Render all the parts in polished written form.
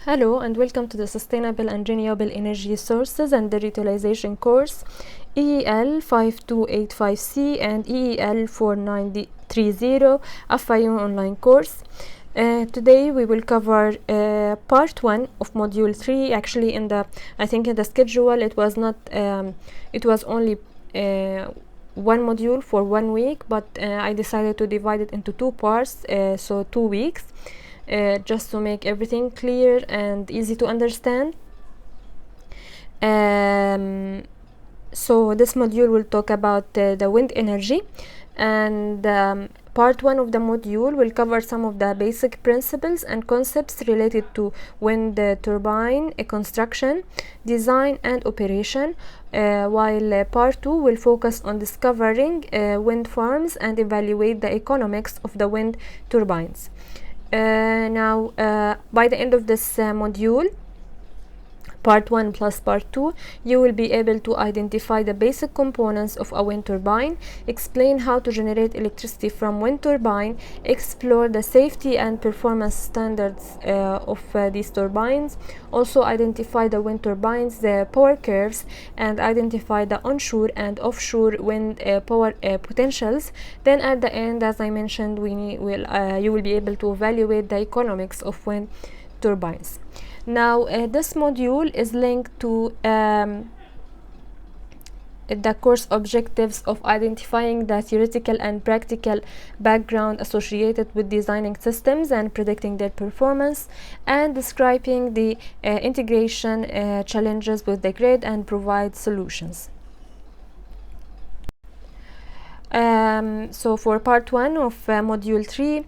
Hello and welcome to the Sustainable and Renewable Energy Sources and the Reutilization course EEL 5285C and EEL 4930 FIU online course. Today we will cover part 1 of module 3. Actually I think in the schedule it was not it was only one module for 1 week, but I decided to divide it into 2 parts, so 2 weeks. Just to make everything clear and easy to understand. So this module will talk about the wind energy, and part 1 of the module will cover some of the basic principles and concepts related to wind turbine construction, design and operation, while part 2 will focus on discovering wind farms and evaluate the economics of the wind turbines. By the end of this module, part 1 plus part 2, you will be able to identify the basic components of a wind turbine, explain how to generate electricity from wind turbine, explore the safety and performance standards of these turbines, also identify the wind turbines, the power curves, and identify the onshore and offshore wind power potentials. Then at the end, as I mentioned, you will be able to evaluate the economics of wind turbines. Now this module is linked to the course objectives of identifying the theoretical and practical background associated with designing systems and predicting their performance, and describing the integration challenges with the grid and provide solutions. So for part 1 of module 3,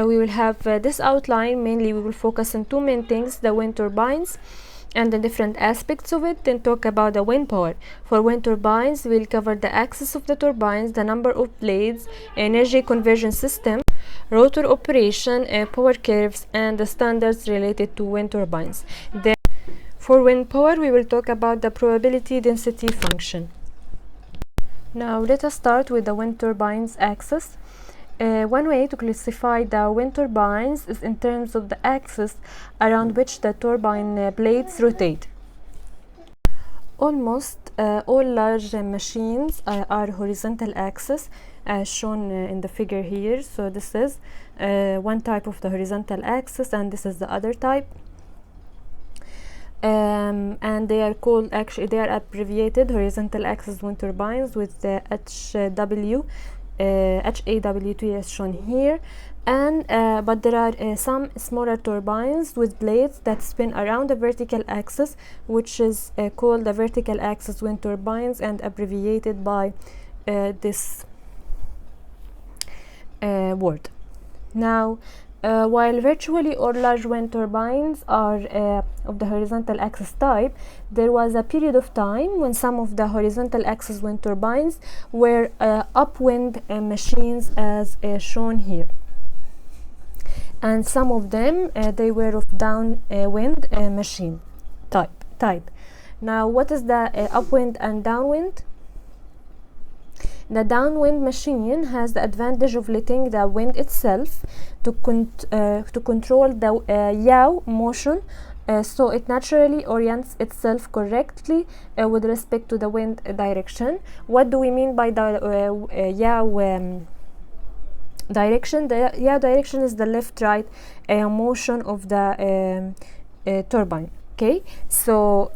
we will have this outline. Mainly we will focus on 2 main things: the wind turbines and the different aspects of it, then talk about the wind power. For wind turbines, we'll cover the axis of the turbines, the number of blades, energy conversion system, rotor operation, power curves, and the standards related to wind turbines. Then for wind power, we will talk about the probability density function. Now let us start with the wind turbines axis. One way to classify the wind turbines is in terms of the axis around which the turbine blades rotate. Almost all large machines are horizontal axis, as shown in the figure here. So this is one type of the horizontal axis, and this is the other type. And they are called, actually they are abbreviated horizontal axis wind turbines with the HAW2 as shown here, and but there are some smaller turbines with blades that spin around the vertical axis, which is called the vertical axis wind turbines and abbreviated by this word. Now while virtually all large wind turbines are of the horizontal axis type, there was a period of time when some of the horizontal axis wind turbines were upwind machines, as shown here, and some of them they were of downwind machine type. Now what is the upwind and downwind? The downwind machine has the advantage of letting the wind itself to control the yaw motion, so it naturally orients itself correctly with respect to the wind direction. What do we mean by the yaw direction? The yaw direction is the left-right motion of the turbine. Okay, so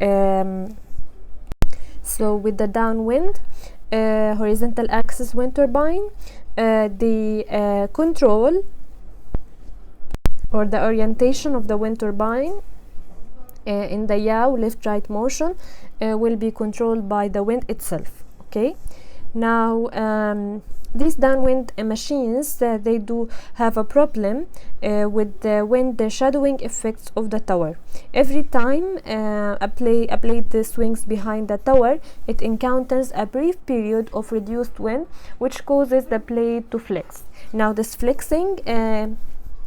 with the downwind horizontal axis wind turbine, the control or the orientation of the wind turbine in the yaw left-right motion will be controlled by the wind itself. Okay, now these downwind machines, they do have a problem with the wind shadowing effects of the tower. Every time a blade swings behind the tower, it encounters a brief period of reduced wind, which causes the blade to flex. Now this flexing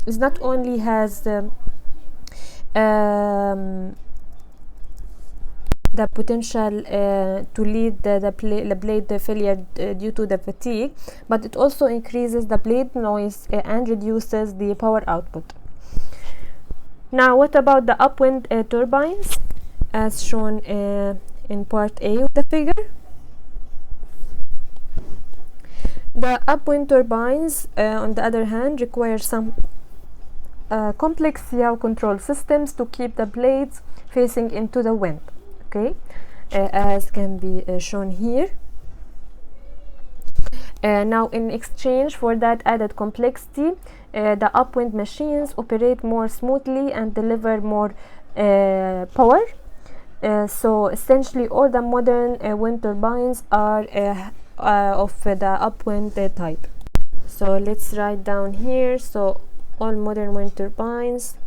is not only has the potential to lead the blade failure due to the fatigue, but it also increases the blade noise and reduces the power output. Now, what about the upwind turbines, as shown in part A of the figure? The upwind turbines, on the other hand, require some complex yaw control systems to keep the blades facing into the wind, okay, as can be shown here. Now, in exchange for that added complexity, the upwind machines operate more smoothly and deliver more power. So essentially all the modern wind turbines are of the upwind type. So let's write down here. So all modern wind turbines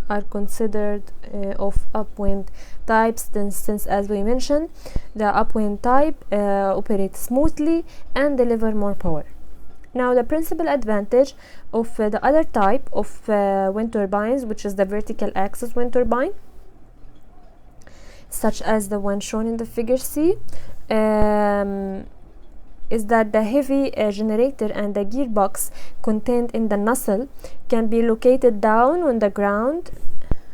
are considered of upwind types, since as we mentioned, the upwind type operates smoothly and deliver more power. Now, the principal advantage of the other type of wind turbines, which is the vertical axis wind turbine, such as the one shown in the figure C, is that the heavy generator and the gearbox contained in the nacelle can be located down on the ground,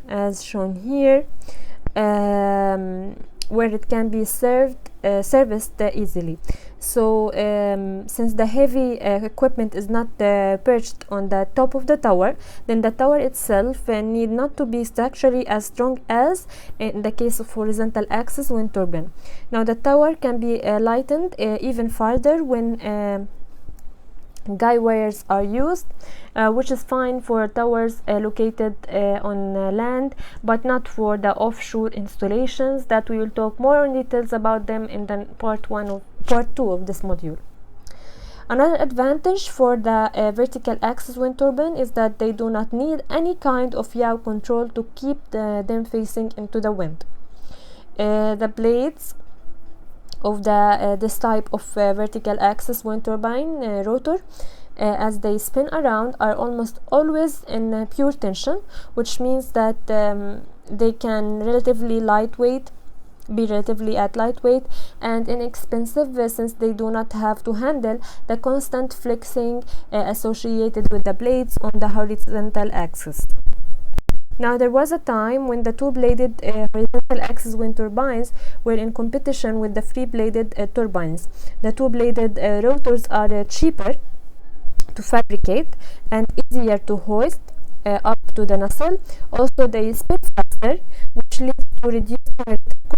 as shown here, where it can be serviced easily. So since the heavy equipment is not perched on the top of the tower, then the tower itself need not to be structurally as strong as in the case of horizontal axis wind turbine. Now, the tower can be lightened even further when guy wires are used, which is fine for towers located on land, but not for the offshore installations that we will talk more in details about them in the part 2 of this module. Another advantage for the vertical axis wind turbine is that they do not need any kind of yaw control to keep them facing into the wind. The blades of this type of vertical axis wind turbine rotor, as they spin around, are almost always in pure tension, which means that they can be relatively at lightweight and inexpensive, since they do not have to handle the constant flexing associated with the blades on the horizontal axis. Now, there was a time when the two-bladed horizontal axis wind turbines were in competition with the three-bladed turbines. The two-bladed rotors are cheaper to fabricate and easier to hoist up to the nacelle. Also, they spin faster, which leads to reduced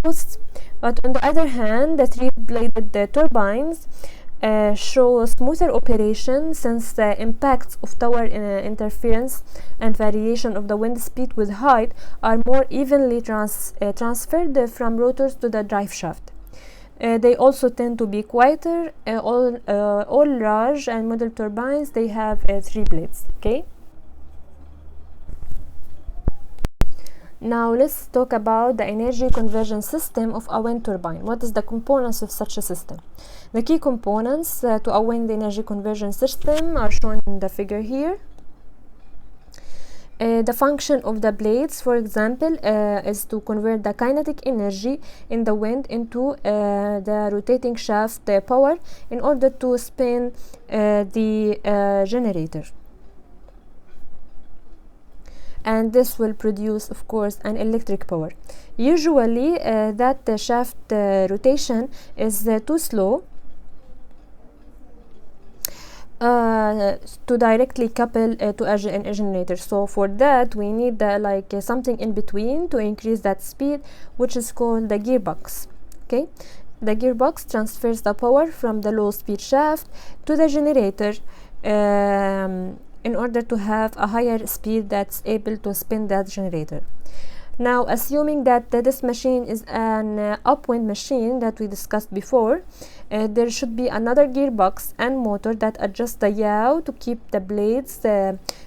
costs. But on the other hand, the three-bladed turbines show smoother operation, since the impacts of tower interference and variation of the wind speed with height are more evenly transferred from rotors to the drive shaft. They also tend to be quieter. All large and model turbines, they have 3 blades. Okay. Now let's talk about the energy conversion system of a wind turbine. What is the components of such a system? The key components to a wind energy conversion system are shown in the figure here. The function of the blades, for example, is to convert the kinetic energy in the wind into the rotating shaft power in order to spin the generator. And this will produce, of course, an electric power. Usually that shaft rotation is too slow to directly couple to a generator. So for that we need something in between to increase that speed, which is called the gearbox. Okay, the gearbox transfers the power from the low speed shaft to the generator in order to have a higher speed that's able to spin that generator. Now, assuming that this machine is an upwind machine that we discussed before, there should be another gearbox and motor that adjusts the yaw to keep the blades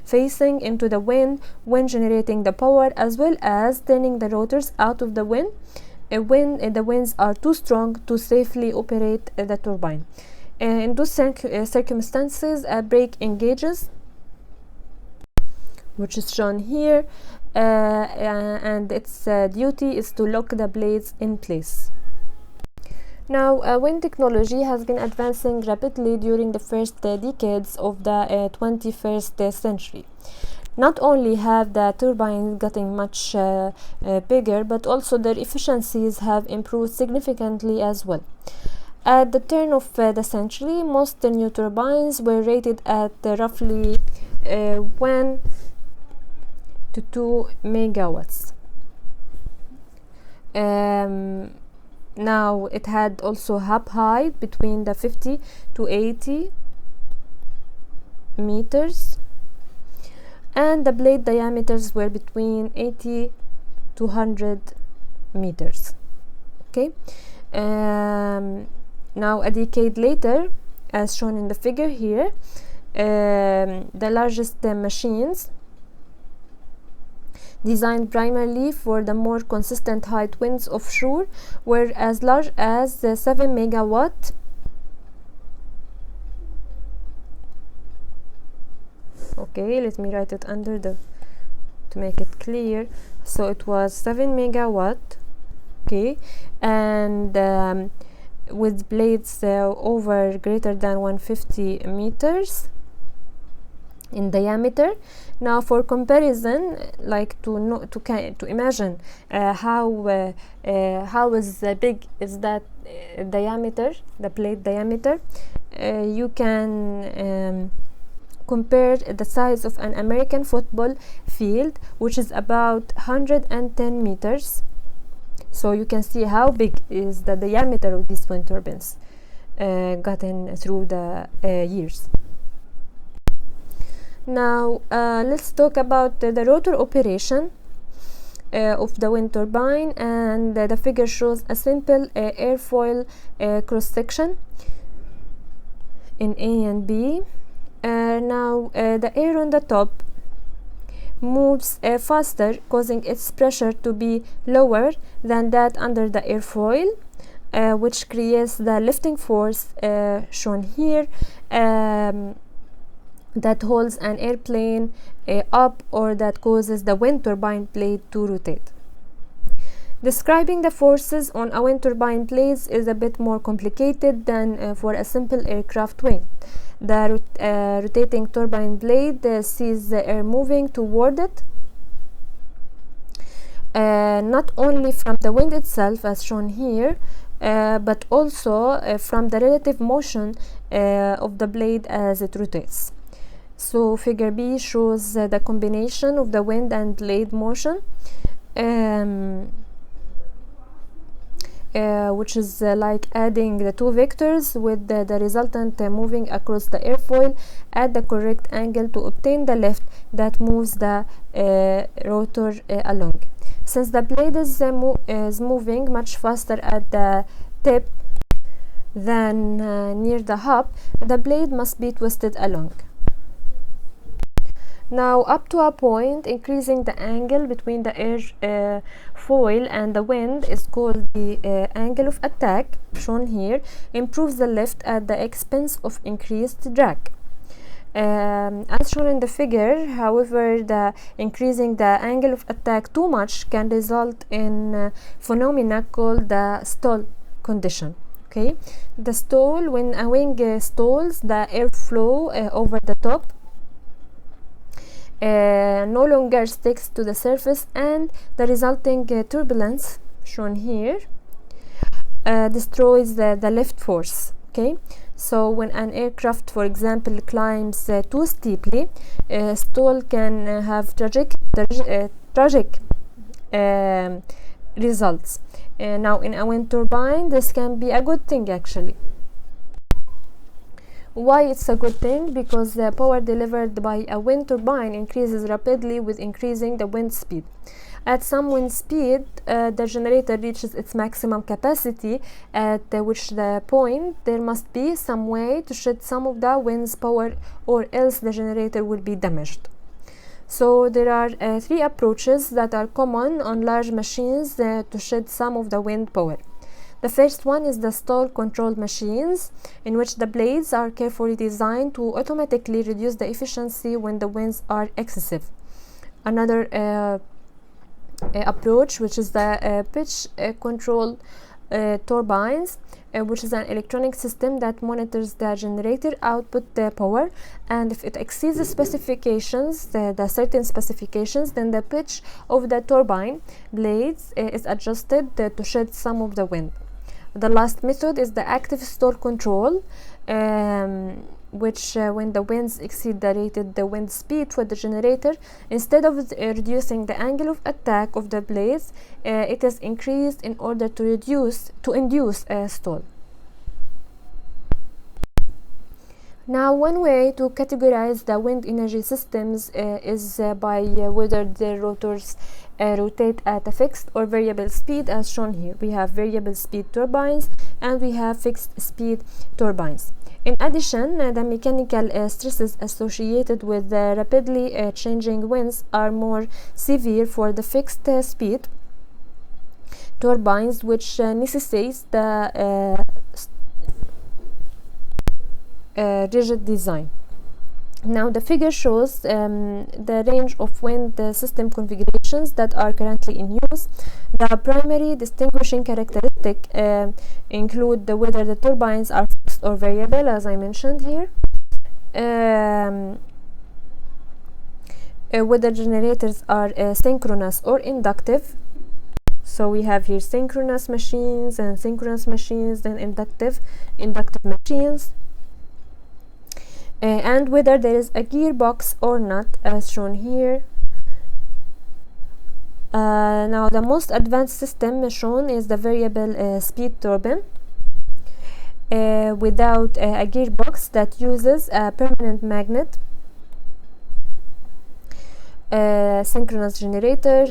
facing into the wind when generating the power, as well as turning the rotors out of the wind when the winds are too strong to safely operate the turbine. In those circumstances, a brake engages, which is shown here, and its duty is to lock the blades in place. Now, wind technology has been advancing rapidly during the first decades of the 21st century. Not only have the turbines gotten much bigger, but also their efficiencies have improved significantly as well. At the turn of the century, most new turbines were rated at roughly 1 to 2 megawatts. Now it had also hub height between the 50 to 80 meters, and the blade diameters were between 80 to 100 meters. Okay. Now a decade later, as shown in the figure here, the largest machines designed primarily for the more consistent height winds offshore were as large as 7 megawatt. Okay, let me write it under to make it clear. So it was 7 megawatt. Okay, and with blades over greater than 150 meters in diameter. Now, for comparison, like to imagine how is big is that diameter, the blade diameter, you can compare the size of an American football field, which is about 110 meters. So you can see how big is the diameter of these wind turbines gotten through the years. Now let's talk about the rotor operation of the wind turbine, and the figure shows a simple airfoil cross section in A and B. Now the air on the top moves faster, causing its pressure to be lower than that under the airfoil, which creates the lifting force shown here, that holds an airplane up, or that causes the wind turbine blade to rotate. Describing the forces on a wind turbine blades is a bit more complicated than for a simple aircraft wing. The rotating turbine blade sees the air moving toward it, not only from the wind itself as shown here, but also from the relative motion of the blade as it rotates. So figure B shows the combination of the wind and blade motion, which is like adding the two vectors with the resultant moving across the airfoil at the correct angle to obtain the lift that moves the rotor along. Since the blade is moving much faster at the tip than near the hub, the blade must be twisted along. Now, up to a point, increasing the angle between the airfoil and the wind is called the angle of attack, shown here, improves the lift at the expense of increased drag. As shown in the figure, however, the increasing the angle of attack too much can result in phenomena called the stall condition. Okay, the stall, when a wing stalls, the airflow over the top no longer sticks to the surface, and the resulting turbulence, shown here, destroys the lift force. Okay, so when an aircraft, for example, climbs too steeply, stall can have tragic results. Now, in a wind turbine, this can be a good thing actually. Why it's a good thing? Because the power delivered by a wind turbine increases rapidly with increasing the wind speed. At some wind speed, the generator reaches its maximum capacity, at which the point there must be some way to shed some of the wind's power, or else the generator will be damaged. So there are three approaches that are common on large machines to shed some of the wind power. The first one is the stall controlled machines, in which the blades are carefully designed to automatically reduce the efficiency when the winds are excessive. Another approach, which is the pitch control turbines, which is an electronic system that monitors the generator output power, and if it exceeds the specifications, the certain specifications, then the pitch of the turbine blades is adjusted to shed some of the wind. The last method is the active stall control, which when the winds exceed the rated wind speed for the generator, instead of reducing the angle of attack of the blades, it is increased in order to induce a stall. Now, one way to categorize the wind energy systems is by whether the rotors rotate at a fixed or variable speed, as shown here. We have variable speed turbines and we have fixed speed turbines. In addition, the mechanical stresses associated with the rapidly changing winds are more severe for the fixed speed turbines, which necessitates the rigid design. Now the figure shows the range of wind system configurations that are currently in use. The primary distinguishing characteristic include whether the turbines are fixed or variable, as I mentioned here, whether generators are synchronous or inductive. So we have here synchronous machines and synchronous machines, then inductive machines. And whether there is a gearbox or not, as shown here. Now the most advanced system shown is the variable speed turbine without a gearbox, that uses a permanent magnet synchronous generator.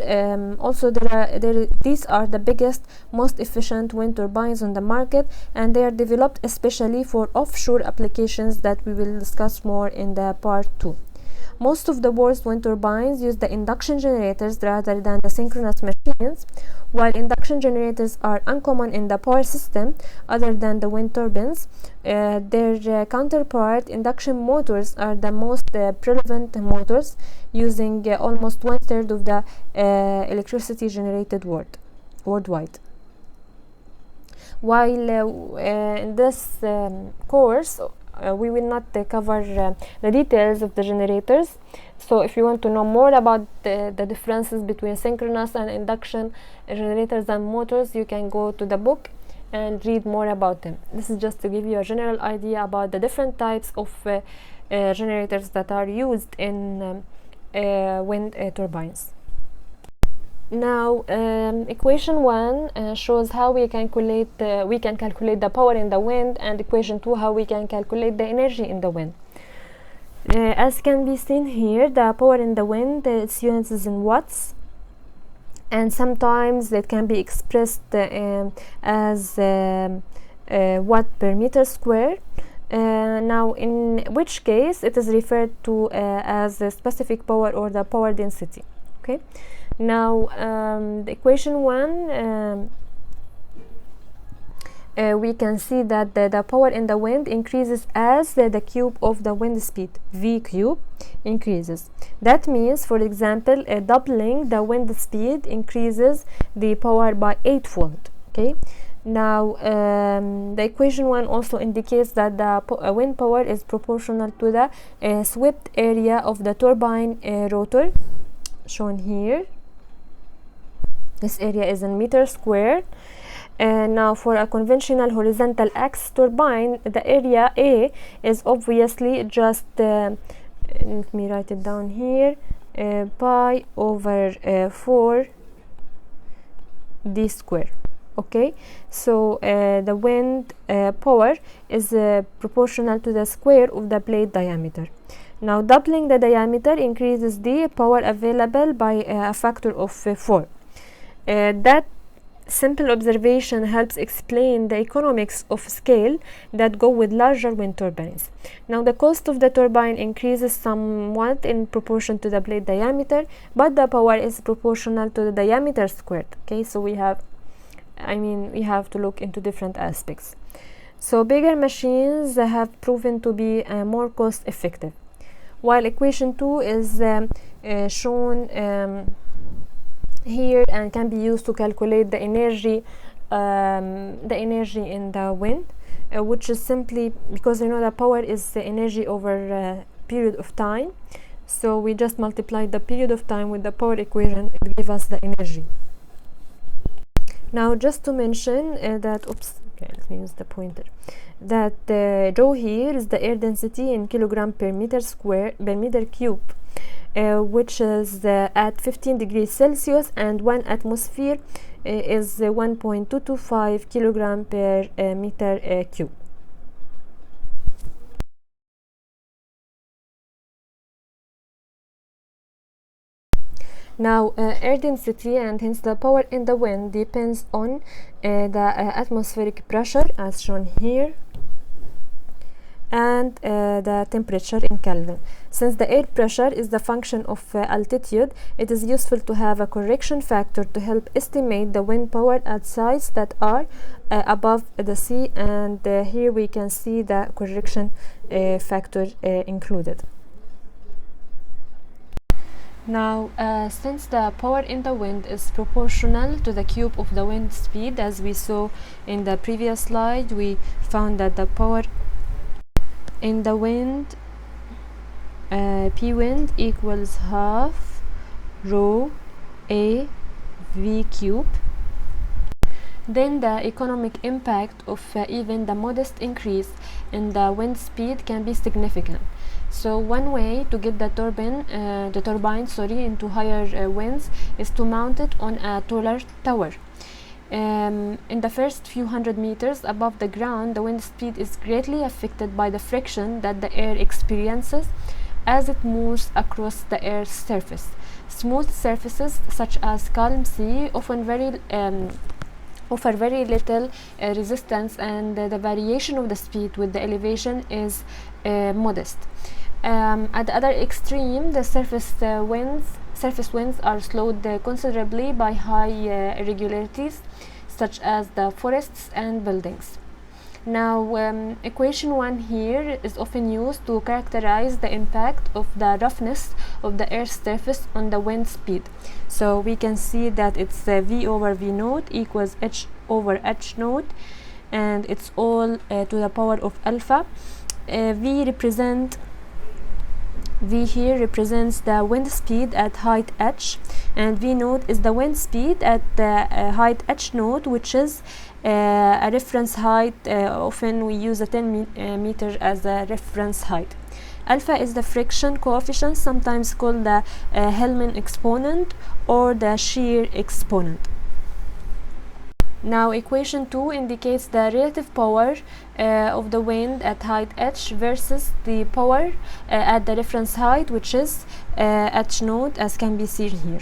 Also these are the biggest, most efficient wind turbines on the market, and they are developed especially for offshore applications that we will discuss more in the part 2. Most of the world's wind turbines use the induction generators rather than the synchronous machines. While induction generators are uncommon in the power system other than the wind turbines, their counterpart induction motors are the most prevalent motors, using almost 1/3 of the electricity generated worldwide. While in this course we will not cover the details of the generators, so if you want to know more about the differences between synchronous and induction generators and motors, you can go to the book and read more about them. This is just to give you a general idea about the different types of generators that are used in wind turbines. Now equation 1 shows how we can calculate the power in the wind, and equation 2 how we can calculate the energy in the wind. As can be seen here, the power in the wind, its units is in watts, and sometimes it can be expressed as watt per meter square. Now in which case it is referred to as the specific power or the power density. Okay. Now the equation 1, we can see that the power in the wind increases as the cube of the wind speed, V cube, increases. That means, for example, doubling the wind speed increases the power by 8-fold. Okay. Now the equation 1 also indicates that the wind power is proportional to the swept area of the turbine rotor, shown here. This area is in meters squared. Now for a conventional horizontal axis turbine, the area A is obviously just let me write it down here, pi over 4 d square. Okay, so the wind power is proportional to the square of the blade diameter. Now doubling the diameter increases the power available by a factor of 4. That simple observation helps explain the economics of scale that go with larger wind turbines. Now the cost of the turbine increases somewhat in proportion to the blade diameter, but the power is proportional to the diameter squared. Okay, so we have to look into different aspects. So bigger machines have proven to be more cost effective, while equation 2 is shown here and can be used to calculate the energy the energy in the wind, which is simply because the power is the energy over a period of time. So we just multiply the period of time with the power equation. It gives us the energy. Now, just to mention that, let me use the pointer, that rho here is the air density in kilogram per meter square per meter cube, which is at 15 degrees Celsius, and 1 atmosphere is 1.225 kilogram per meter cube. Now, air density and hence the power in the wind depends on the atmospheric pressure as shown here, and the temperature in Kelvin. Since the air pressure is the function of altitude, it is useful to have a correction factor to help estimate the wind power at sites that are above the sea, and here we can see the correction factor included. Now, since the power in the wind is proportional to the cube of the wind speed, as we saw in the previous slide, we found that the power in the wind, P wind, equals half rho A V cube. Then the economic impact of even the modest increase in the wind speed can be significant. So one way to get the turbine into higher winds is to mount it on a taller tower. In the first few hundred meters above the ground, the wind speed is greatly affected by the friction that the air experiences as it moves across the air's surface. Smooth surfaces such as calm sea offer very little resistance, and the variation of the speed with the elevation is modest. At the other extreme, the surface winds are slowed considerably by high irregularities such as the forests and buildings. Now, equation 1 here is often used to characterize the impact of the roughness of the Earth's surface on the wind speed. So we can see that it's V over V naught equals H over H naught, and it's all to the power of alpha. V here represents the wind speed at height h, and V naught is the wind speed at height h naught, which is a reference height. Often we use a 10 meter as a reference height. Alpha is the friction coefficient, sometimes called the Hellman exponent or the shear exponent. Now, equation 2 indicates the relative power of the wind at height h versus the power at the reference height, which is h naught, as can be seen here.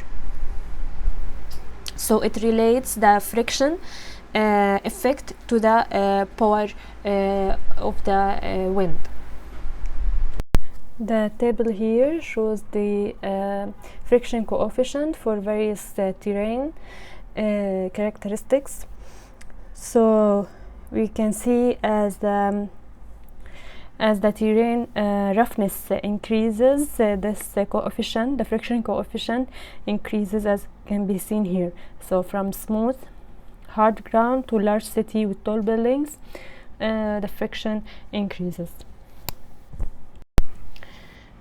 So it relates the friction effect to the power of the wind. The table here shows the friction coefficient for various terrain characteristics. So we can see as the terrain roughness increases, this coefficient, the friction coefficient, increases, as can be seen here. So from smooth hard ground to large city with tall buildings, the friction increases.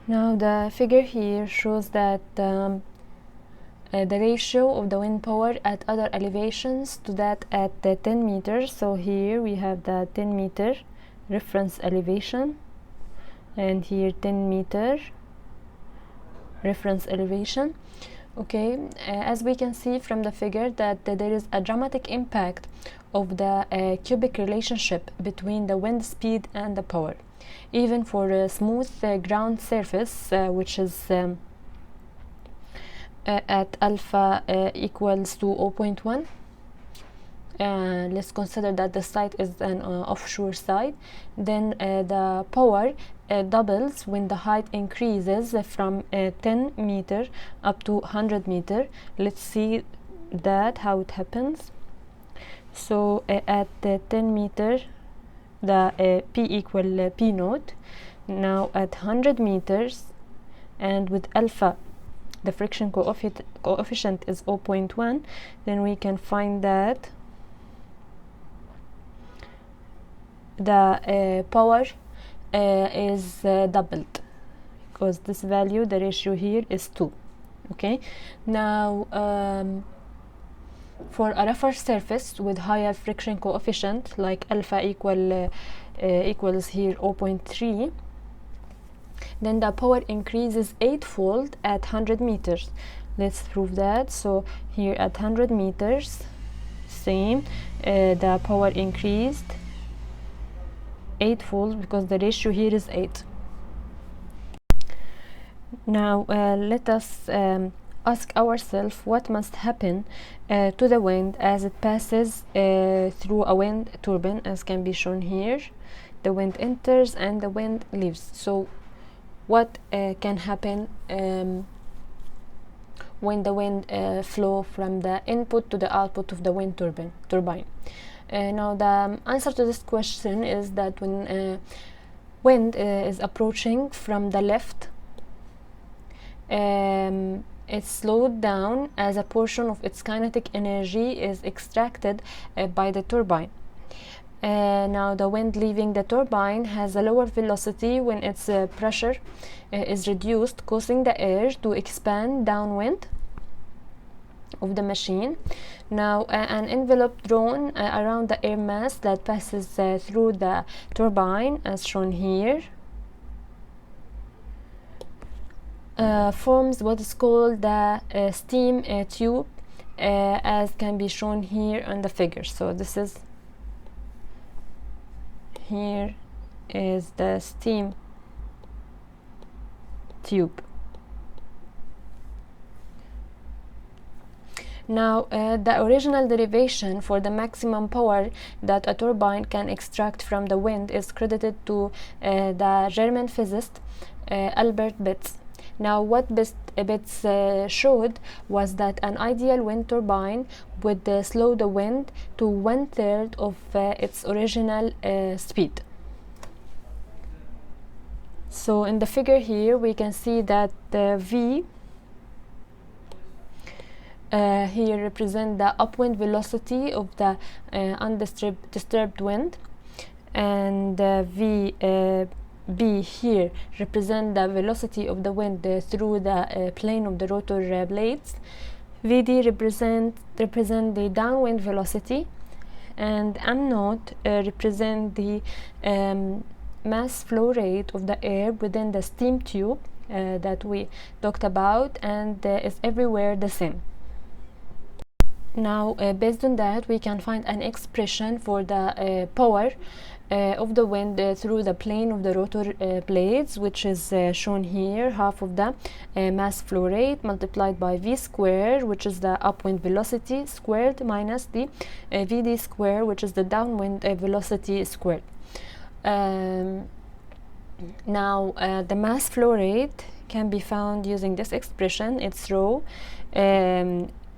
Now the figure here shows that the ratio of the wind power at other elevations to that at 10 meters. So here we have the 10 meter reference elevation, and here 10 meter reference elevation. Okay, as we can see from the figure that there is a dramatic impact of the cubic relationship between the wind speed and the power, even for a smooth ground surface, which is at alpha equals to 0.1. Let's consider that the site is an offshore site. Then the power doubles when the height increases from 10 meter up to 100 meter. Let's see that how it happens. So at 10 meter the P equal P naught. Now at 100 meters, and with alpha the friction coefficient is 0.1, then we can find that the power is doubled, because this value, the ratio here is 2. Okay, now for a rougher surface with higher friction coefficient, like alpha equals here 0.3, then the power increases 8-fold at 100 meters. Let's prove that. So here at 100 meters, same, the power increased 8-fold because the ratio here is 8. Now let us ask ourselves what must happen to the wind as it passes through a wind turbine, as can be shown here. The wind enters and the wind leaves. So what can happen when the wind flow from the input to the output of the wind turbine? Now the answer to this question is that when wind is approaching from the left, it's slowed down as a portion of its kinetic energy is extracted by the turbine. Now the wind leaving the turbine has a lower velocity when its pressure is reduced, causing the air to expand downwind of the machine. Now an envelope drawn around the air mass that passes through the turbine, as shown here, forms what is called the steam tube, as can be shown here on the figure. So this is, here is the steam tube. Now the original derivation for the maximum power that a turbine can extract from the wind is credited to the German physicist Albert Betz. Now what Betz showed was that an ideal wind turbine would slow the wind to 1/3 of its original speed. So in the figure here we can see that the V here represent the upwind velocity of the undisturbed wind, and V B here represent the velocity of the wind through the plane of the rotor blades. VD represent the downwind velocity, and M naught represent the mass flow rate of the air within the steam tube that we talked about, and is everywhere the same. Now based on that, we can find an expression for the power of the wind through the plane of the rotor blades, which is shown here, half of the mass flow rate multiplied by V square, which is the upwind velocity, squared, minus the Vd square, which is the downwind velocity, squared. Now the mass flow rate can be found using this expression. It's rho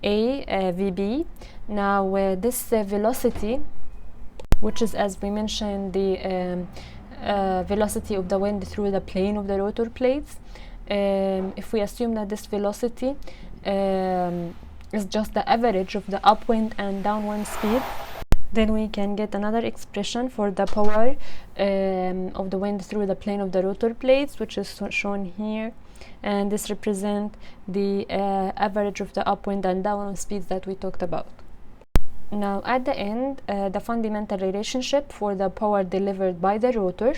Vb. Now this velocity, which is, as we mentioned, the velocity of the wind through the plane of the rotor plates, if we assume that this velocity is just the average of the upwind and downwind speed, then we can get another expression for the power of the wind through the plane of the rotor plates, which is shown here, and this represents the average of the upwind and downwind speeds that we talked about. Now at the end, the fundamental relationship for the power delivered by the rotor,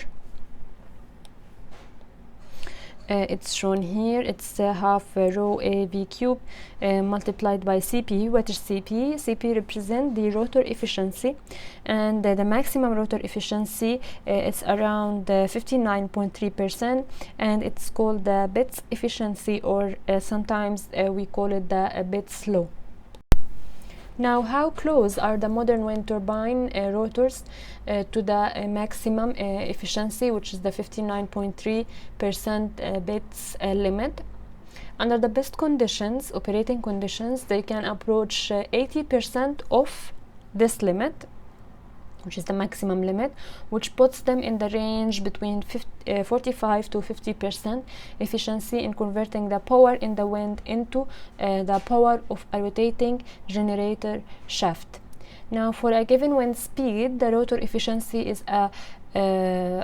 it's shown here. It's half rho V cube multiplied by Cp. What is Cp? Cp represents the rotor efficiency, and the maximum rotor efficiency is around 59.3%, and it's called the Betz efficiency, or sometimes we call it the Betz law. Now, how close are the modern wind turbine rotors to the maximum efficiency, which is the 59.3% Betz limit? Under the best conditions, operating conditions, they can approach 80% of this limit, which is the maximum limit, which puts them in the range between 45 to 50% efficiency in converting the power in the wind into the power of a rotating generator shaft. Now, for a given wind speed, the rotor efficiency is a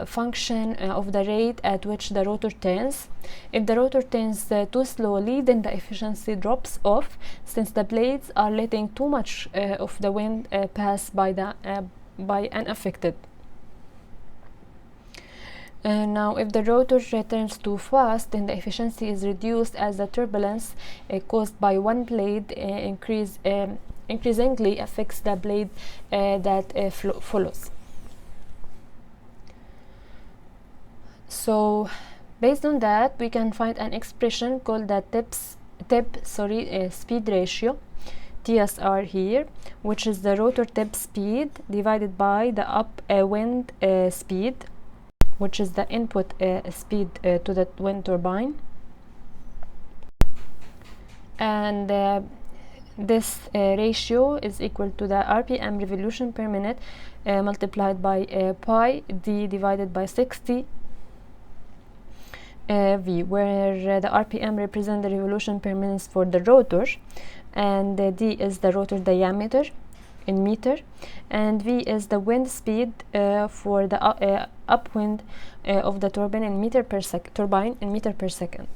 function of the rate at which the rotor turns. If the rotor turns too slowly, then the efficiency drops off, since the blades are letting too much of the wind pass by unaffected. Now, if the rotor turns too fast, then the efficiency is reduced as the turbulence caused by one blade increasingly affects the blade that follows. So, based on that, we can find an expression called the speed ratio, TSR here, which is the rotor tip speed divided by the upwind speed, which is the input speed to the wind turbine. And this ratio is equal to the RPM revolution per minute multiplied by pi d divided by 60 V, where the RPM represent the revolution per minute for the rotor, and d is the rotor diameter in meter, and v is the wind speed for the upwind of the turbine in meter per second.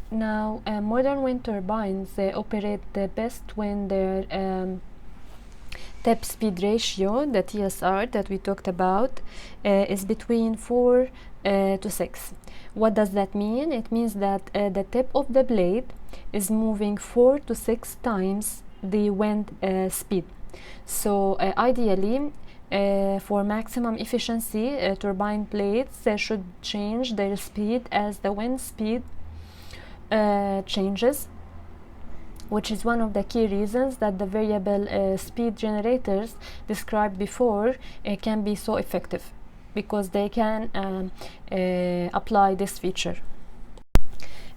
Now, modern wind turbines operate the best when their tip speed ratio, the TSR that we talked about, is between 4 to 6. What does that mean? It means that the tip of the blade is moving 4 to 6 times the wind speed. So ideally, for maximum efficiency, turbine blades should change their speed as the wind speed changes, which is one of the key reasons that the variable speed generators described before can be so effective, because they can apply this feature.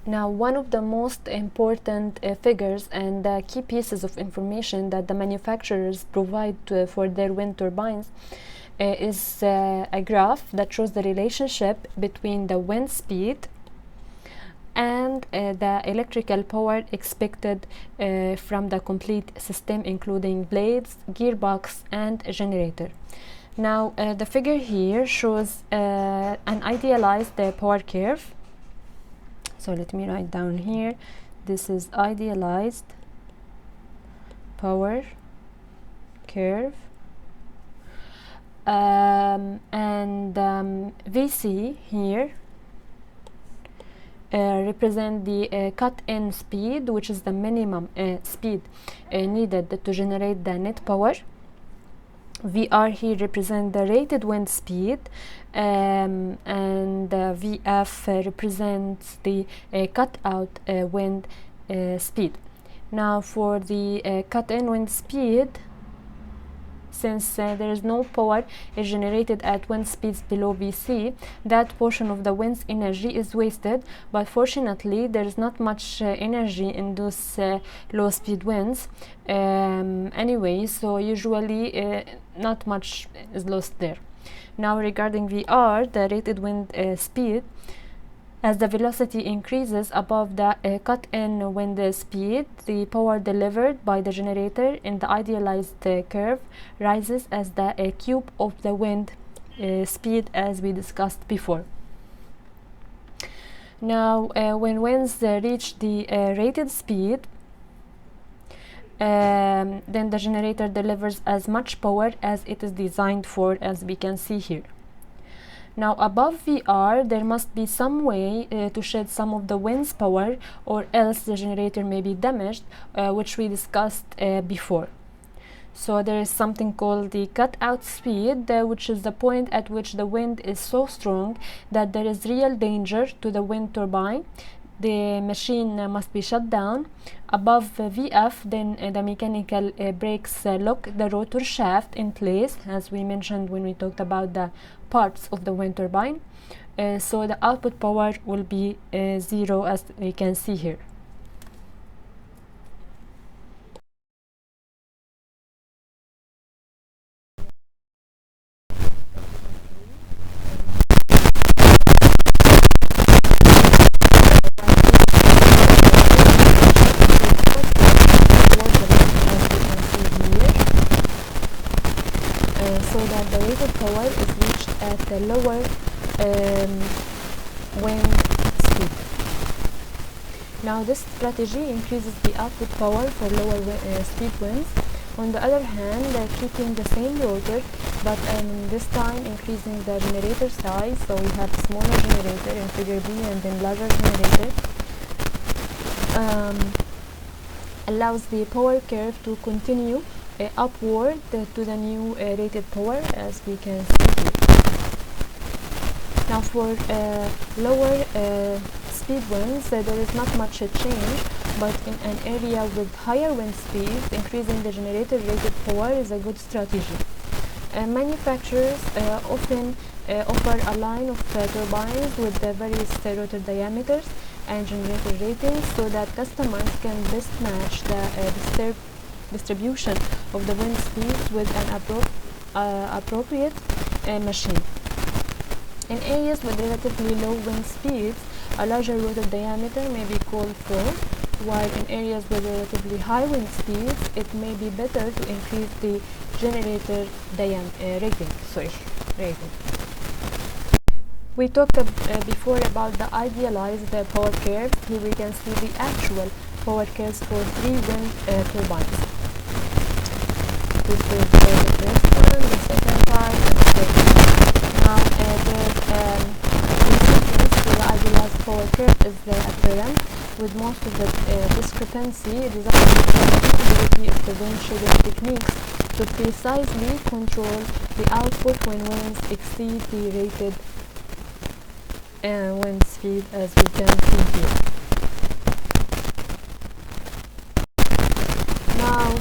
Now, one of the most important figures and key pieces of information that the manufacturers provide for their wind turbines is a graph that shows the relationship between the wind speed and the electrical power expected from the complete system, including blades, gearbox, and generator. Now, the figure here shows an idealized power curve. So let me write down here. This is idealized power curve, and VC here represent the cut-in speed, which is the minimum speed needed to generate the net power. VR here represent the rated wind speed, and VF represents the cut-out wind speed. Now, for the cut-in wind speed, since there is no power generated at wind speeds below VC, that portion of the wind's energy is wasted. But fortunately, there is not much energy in those low speed winds anyway, so usually not much is lost there. Now, regarding VR, the rated wind speed, as the velocity increases above the cut-in wind speed, the power delivered by the generator in the idealized curve rises as the cube of the wind speed, as we discussed before. Now, when winds reach the rated speed, then the generator delivers as much power as it is designed for, as we can see here. Now, above VR, there must be some way to shed some of the wind's power, or else the generator may be damaged, which we discussed before. So there is something called the cut-out speed, which is the point at which the wind is so strong that there is real danger to the wind turbine. The machine must be shut down. Above VF, then the mechanical brakes lock the rotor shaft in place, as we mentioned when we talked about the parts of the wind turbine. So the output power will be 0, as we can see here. wind speed. Now this strategy increases the output power for lower speed winds. On the other hand, keeping the same rotor, but this time increasing the generator size, so we have smaller generator in figure B and then larger generator, allows the power curve to continue upward to the new rated power, as we can see here. Now for lower speed winds, there is not much change, but in an area with higher wind speeds, increasing the generator rated power is a good strategy. Manufacturers often offer a line of turbines with the various rotor diameters and generator ratings, so that customers can best match the distribution of the wind speeds with an appropriate machine. In areas with relatively low wind speeds, a larger rotor diameter may be called for, while in areas with relatively high wind speeds, it may be better to increase the generator rating. We talked before about the idealized power curve. Here we can see the actual power curves for 3 wind turbines. This is the first one, the second part, and the third one. Now the sequence to the idealized power curve is apparent, with most of the discrepancy resulting from the ability of the wind shading techniques to precisely control the output when winds exceed the rated wind speed, as we can see here. Now,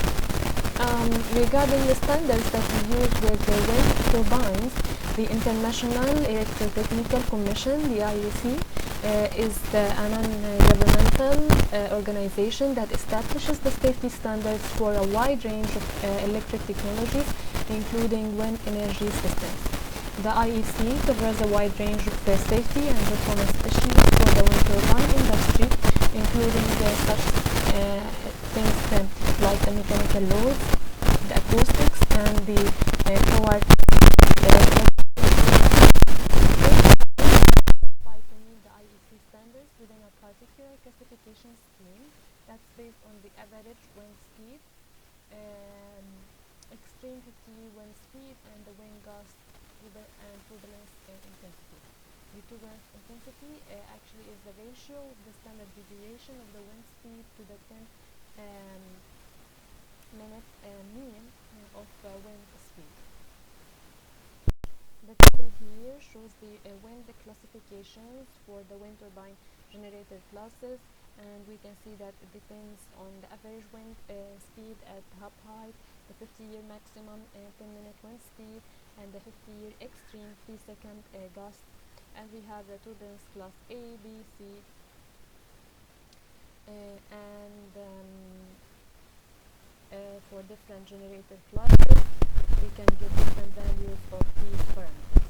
regarding the standards that we use with the wind turbines, the International Electrotechnical Commission, the IEC, is a non-governmental organization that establishes the safety standards for a wide range of electric technologies, including wind energy systems. The IEC covers a wide range of safety and performance issues for the wind turbine industry, including such things like the mechanical loads, the acoustics, and the power to meet the IEC standards within a particular classification scheme that's based on the average wind speed, extreme 50 wind speed, and the wind gust and turbulence intensity. The turbulence intensity actually is the ratio of the standard deviation of the wind speed to the 10th minute mean of wind speed. The table here shows the wind classifications for the wind turbine generator classes, and we can see that it depends on the average wind speed at hub height, the 50-year maximum 10-minute wind speed, and the 50-year extreme 3-second gust. And we have the turbines class A, B, C, and for different generator classes, we can get different values of these parameters.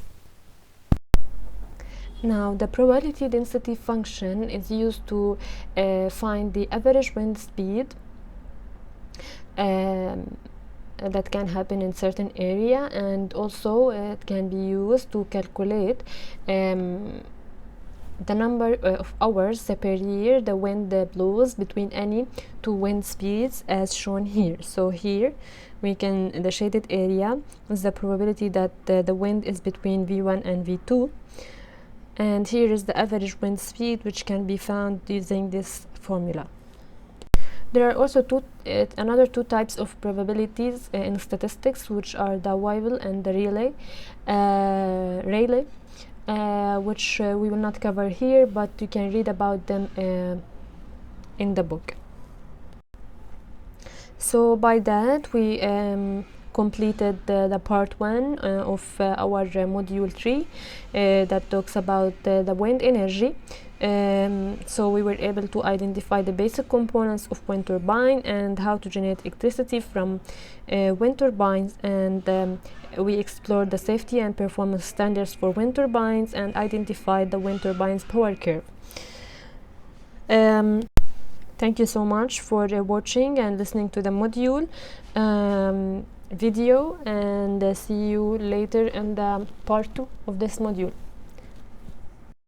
Now, the probability density function is used to find the average wind speed that can happen in certain area, and also it can be used to calculate the number of hours per year the wind blows between any two wind speeds, as shown here. So here we can, the shaded area is the probability that the wind is between V1 and V2, and here is the average wind speed, which can be found using this formula. There are also another two types of probabilities in statistics, which are the Weibull and the Rayleigh, which we will not cover here, but you can read about them in the book. So by that we completed the part 1 of our module 3 that talks about the wind energy. So we were able to identify the basic components of wind turbine and how to generate electricity from wind turbines, and we explored the safety and performance standards for wind turbines and identified the wind turbines power curve. Thank you so much for watching and listening to the module video, and see you later in the part 2 of this module.